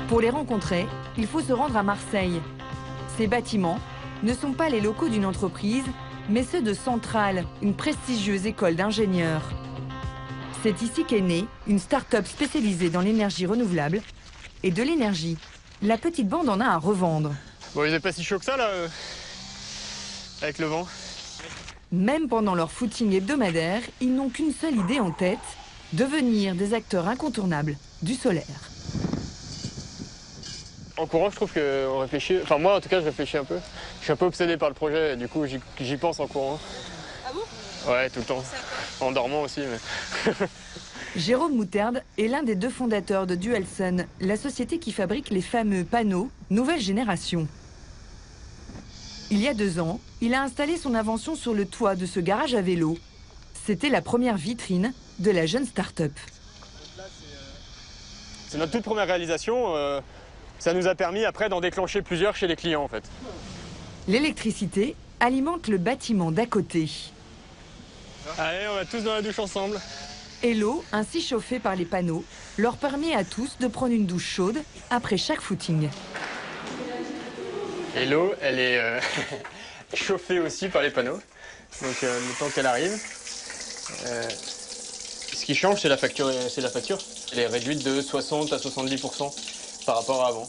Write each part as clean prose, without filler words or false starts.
Pour les rencontrer, il faut se rendre à Marseille. Ces bâtiments ne sont pas les locaux d'une entreprise, mais ceux de Centrale, une prestigieuse école d'ingénieurs. C'est ici qu'est née une start-up spécialisée dans l'énergie renouvelable et de l'énergie. La petite bande en a à revendre. Bon, il n'est pas si chaud que ça, là, avec le vent. Même pendant leur footing hebdomadaire, ils n'ont qu'une seule idée en tête, devenir des acteurs incontournables du solaire. En courant, je trouve qu'on réfléchit, enfin moi en tout cas je réfléchis un peu. Je suis un peu obsédé par le projet et du coup j'y pense en courant. Ah bon? Ouais, tout le temps. En dormant aussi. Mais... Jérôme Moutarde est l'un des deux fondateurs de Dualsun, la société qui fabrique les fameux panneaux nouvelle génération. Il y a 2 ans, il a installé son invention sur le toit de ce garage à vélo. C'était la première vitrine de la jeune start-up. C'est notre toute première réalisation. Ça nous a permis après d'en déclencher plusieurs chez les clients en fait. L'électricité alimente le bâtiment d'à côté. Allez, on va tous dans la douche ensemble. Et l'eau, ainsi chauffée par les panneaux, leur permet à tous de prendre une douche chaude après chaque footing. Et l'eau, elle est chauffée aussi par les panneaux. Donc le temps qu'elle arrive. Ce qui change, c'est la facture. Elle est réduite de 60 à 70% par rapport à avant.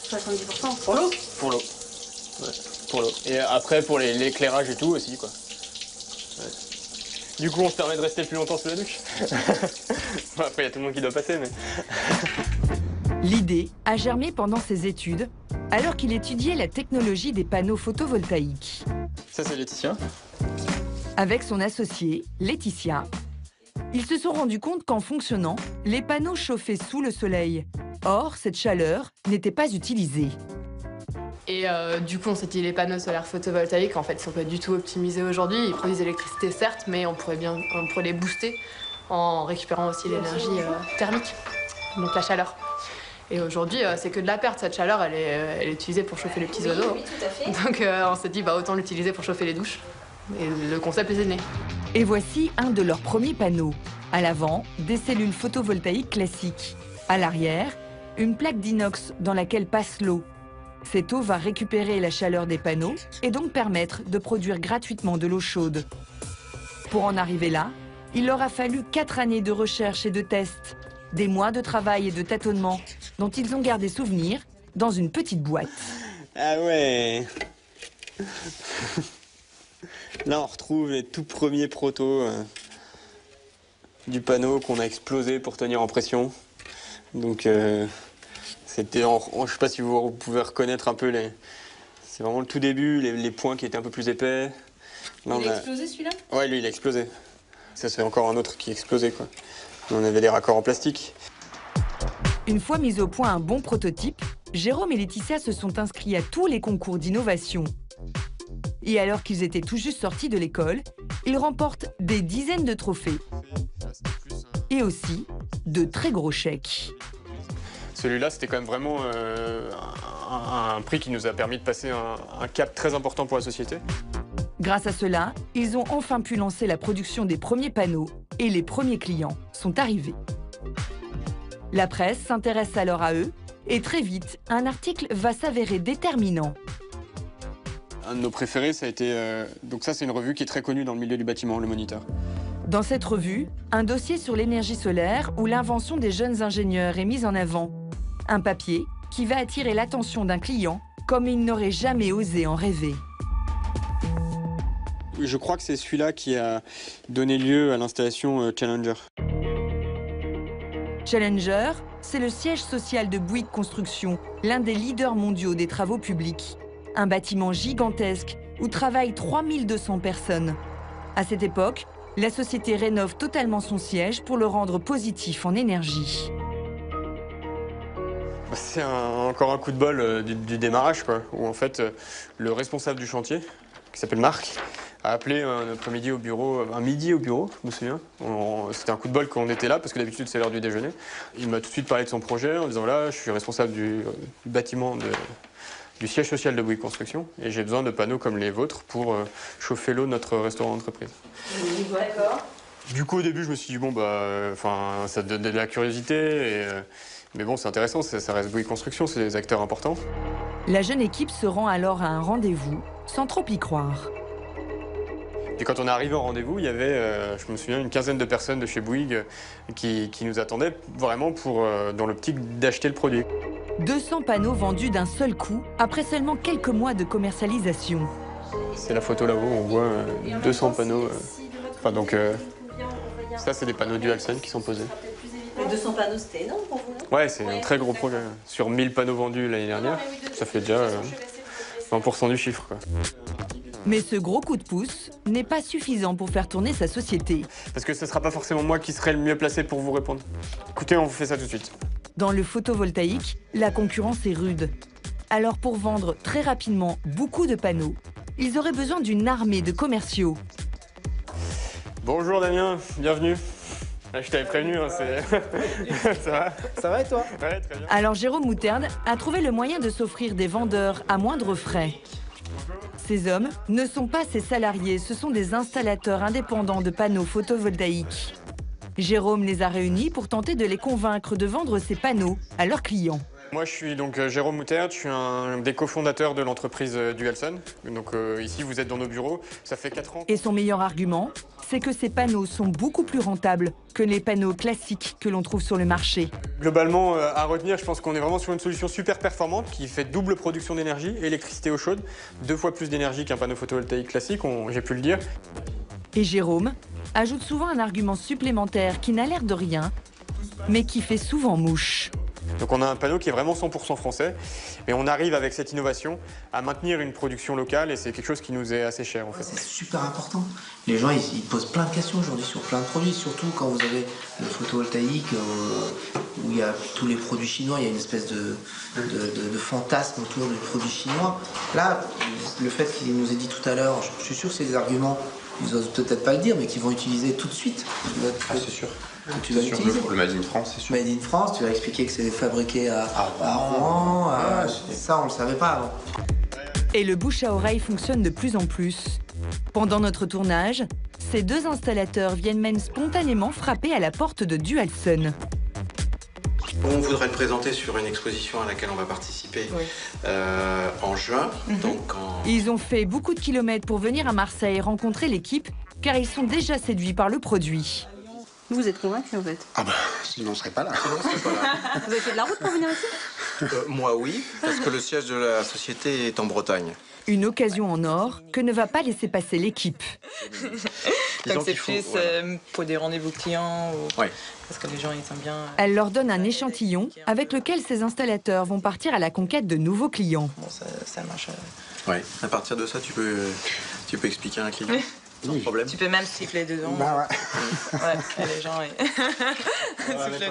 70% pour l'eau? Pour l'eau. Ouais, pour l'eau. Et après, pour l'éclairage et tout aussi, quoi. Ouais. Du coup, on se permet de rester plus longtemps sous la douche. Bon, après, il y a tout le monde qui doit passer, mais... L'idée a germé pendant ses études, alors qu'il étudiait la technologie des panneaux photovoltaïques. Ça, c'est Laetitia. Avec son associé, Laetitia, ils se sont rendus compte qu'en fonctionnant, les panneaux chauffaient sous le soleil. Or, cette chaleur n'était pas utilisée. Et du coup, on s'est dit les panneaux solaires photovoltaïques, en fait, ils sont pas du tout optimisés aujourd'hui. Ils produisent de l'électricité, certes, mais on pourrait les booster en récupérant aussi l'énergie thermique, donc la chaleur. Et aujourd'hui, c'est que de la perte. Cette chaleur, elle est utilisée pour chauffer les petits oiseaux. Oui, tout à fait. Donc on s'est dit, autant l'utiliser pour chauffer les douches. Et le concept est né. Et voici un de leurs premiers panneaux. À l'avant, des cellules photovoltaïques classiques. À l'arrière, une plaque d'inox dans laquelle passe l'eau. Cette eau va récupérer la chaleur des panneaux et donc permettre de produire gratuitement de l'eau chaude. Pour en arriver là, il leur a fallu 4 années de recherche et de tests, des mois de travail et de tâtonnement dont ils ont gardé souvenir dans une petite boîte. Ah ouais. Là, on retrouve les tout premiers protos du panneau qu'on a explosé pour tenir en pression. Donc, c'était, je sais pas si vous pouvez reconnaître un peu les... C'est vraiment le tout début, les points qui étaient un peu plus épais. Là, Il a explosé celui-là? Ouais, lui, il a explosé. Ça, c'est encore un autre qui explosait, quoi. On avait des raccords en plastique. Une fois mis au point un bon prototype, Jérôme et Laetitia se sont inscrits à tous les concours d'innovation. Et alors qu'ils étaient tout juste sortis de l'école, ils remportent des dizaines de trophées. Et aussi de très gros chèques. Celui-là, c'était quand même vraiment un prix qui nous a permis de passer un cap très important pour la société. Grâce à cela, ils ont enfin pu lancer la production des premiers panneaux et les premiers clients sont arrivés. La presse s'intéresse alors à eux et très vite, un article va s'avérer déterminant. Un de nos préférés, ça a été... donc ça, c'est une revue qui est très connue dans le milieu du bâtiment, Le Moniteur. Dans cette revue, un dossier sur l'énergie solaire où l'invention des jeunes ingénieurs est mise en avant. Un papier qui va attirer l'attention d'un client comme il n'aurait jamais osé en rêver. Je crois que c'est celui-là qui a donné lieu à l'installation Challenger. Challenger, c'est le siège social de Bouygues Construction, l'un des leaders mondiaux des travaux publics. Un bâtiment gigantesque où travaillent 3200 personnes. À cette époque, la société rénove totalement son siège pour le rendre positif en énergie. C'est encore un coup de bol du démarrage, quoi, où en fait, le responsable du chantier, qui s'appelle Marc, a appelé un après-midi au bureau, un midi au bureau, je me souviens. C'était un coup de bol qu'on était là, parce que d'habitude c'est l'heure du déjeuner. Il m'a tout de suite parlé de son projet en disant voilà, je suis responsable du bâtiment du siège social de Bouygues Construction et j'ai besoin de panneaux comme les vôtres pour chauffer l'eau de notre restaurant d'entreprise. D'accord. Du coup, au début, je me suis dit bon ça donne de la curiosité Mais bon, c'est intéressant, ça reste Bouygues Construction, c'est des acteurs importants. La jeune équipe se rend alors à un rendez-vous, sans trop y croire. Et quand on est arrivé au rendez-vous, il y avait, je me souviens, une quinzaine de personnes de chez Bouygues qui nous attendaient vraiment dans l'optique d'acheter le produit. 200 panneaux vendus d'un seul coup, après seulement quelques mois de commercialisation. C'est la photo là-haut, on voit 200 panneaux. Ça, c'est des panneaux Dualsun qui sont posés. Les 200 panneaux, c'était énorme pour vous, non? Ouais, c'est un très gros projet. Sur 1000 panneaux vendus l'année dernière, ça fait déjà 20% du chiffre, quoi. Mais ce gros coup de pouce n'est pas suffisant pour faire tourner sa société. Parce que ce ne sera pas forcément moi qui serai le mieux placé pour vous répondre. Écoutez, on vous fait ça tout de suite. Dans le photovoltaïque, la concurrence est rude. Alors pour vendre très rapidement beaucoup de panneaux, ils auraient besoin d'une armée de commerciaux. Bonjour Damien, bienvenue. Je t'avais prévenu, hein, ça va? Ça va et toi? Ouais, très bien. Alors Jérôme Moutarde a trouvé le moyen de s'offrir des vendeurs à moindre frais. Ces hommes ne sont pas ses salariés, ce sont des installateurs indépendants de panneaux photovoltaïques. Jérôme les a réunis pour tenter de les convaincre de vendre ces panneaux à leurs clients. Moi, je suis donc Jérôme Moutarde, je suis un des cofondateurs de l'entreprise Dualsun. Donc ici, vous êtes dans nos bureaux, ça fait 4 ans. Et son meilleur argument, c'est que ces panneaux sont beaucoup plus rentables que les panneaux classiques que l'on trouve sur le marché. Globalement, à retenir, je pense qu'on est vraiment sur une solution super performante qui fait double production d'énergie, électricité eau chaude, 2 fois plus d'énergie qu'un panneau photovoltaïque classique, j'ai pu le dire. Et Jérôme ajoute souvent un argument supplémentaire qui n'a l'air de rien, mais qui fait souvent mouche. Donc on a un panneau qui est vraiment 100% français, mais on arrive avec cette innovation à maintenir une production locale et c'est quelque chose qui nous est assez cher en fait. C'est super important. Les gens ils posent plein de questions aujourd'hui sur plein de produits, surtout quand vous avez le photovoltaïque où il y a tous les produits chinois, il y a une espèce de fantasme autour du produit chinois. Là, le fait qu'il nous ait dit tout à l'heure, je suis sûr que c'est des arguments, ils osent peut-être pas le dire, mais qu'ils vont utiliser tout de suite. Ah, c'est sûr. Tu vas l'utiliser. Le Made in France, c'est sûr. Made in France, tu vas expliquer que c'est fabriqué à Rouen. Ça, on le savait pas avant. Et le bouche à oreille fonctionne de plus en plus. Pendant notre tournage, ces deux installateurs viennent même spontanément frapper à la porte de Dualsun. On voudrait le présenter sur une exposition à laquelle on va participer en juin. Ils ont fait beaucoup de kilomètres pour venir à Marseille rencontrer l'équipe, car ils sont déjà séduits par le produit. Vous êtes convaincu en fait? Ah bah, sinon on serait pas là. Vous avez fait de la route pour venir ici? Moi oui, parce que le siège de la société est en Bretagne. Une occasion en or que ne va pas laisser passer l'équipe. Donc c'est plus pour des rendez-vous clients ou... Ouais. Parce que les gens ils sont bien... Elle leur donne un échantillon avec lequel ces installateurs vont partir à la conquête de nouveaux clients. Bon, ça marche. Ouais. À partir de ça, tu peux expliquer à un client. Sans problème. Tu peux même siffler dedans. Bah ouais. Ouais, les gens... siffler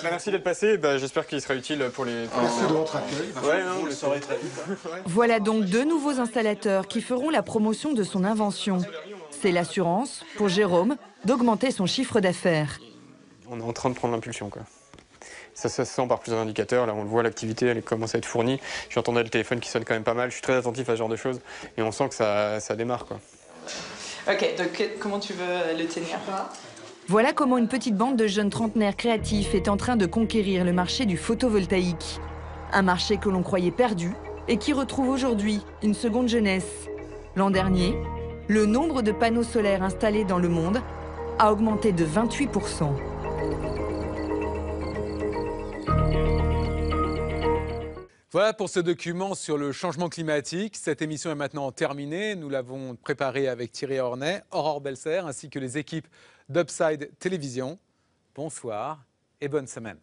Merci d'être passé, j'espère qu'il sera utile pour les... Merci de votre accueil. Ouais, non, vous le saurez très vite. Voilà donc deux nouveaux installateurs qui feront la promotion de son invention. C'est l'assurance, pour Jérôme, d'augmenter son chiffre d'affaires. On est en train de prendre l'impulsion, quoi. Ça se sent par plusieurs indicateurs. Là, on le voit, l'activité, elle commence à être fournie. J'entendais le téléphone qui sonne quand même pas mal. Je suis très attentif à ce genre de choses. Et on sent que ça démarre, quoi. Ok, donc comment tu veux le tenir? Voilà comment une petite bande de jeunes trentenaires créatifs est en train de conquérir le marché du photovoltaïque. Un marché que l'on croyait perdu et qui retrouve aujourd'hui une seconde jeunesse. L'an dernier, le nombre de panneaux solaires installés dans le monde a augmenté de 28%. Voilà pour ce document sur le changement climatique. Cette émission est maintenant terminée. Nous l'avons préparée avec Thierry Ornay, Aurore Belser, ainsi que les équipes d'Upside Télévision. Bonsoir et bonne semaine.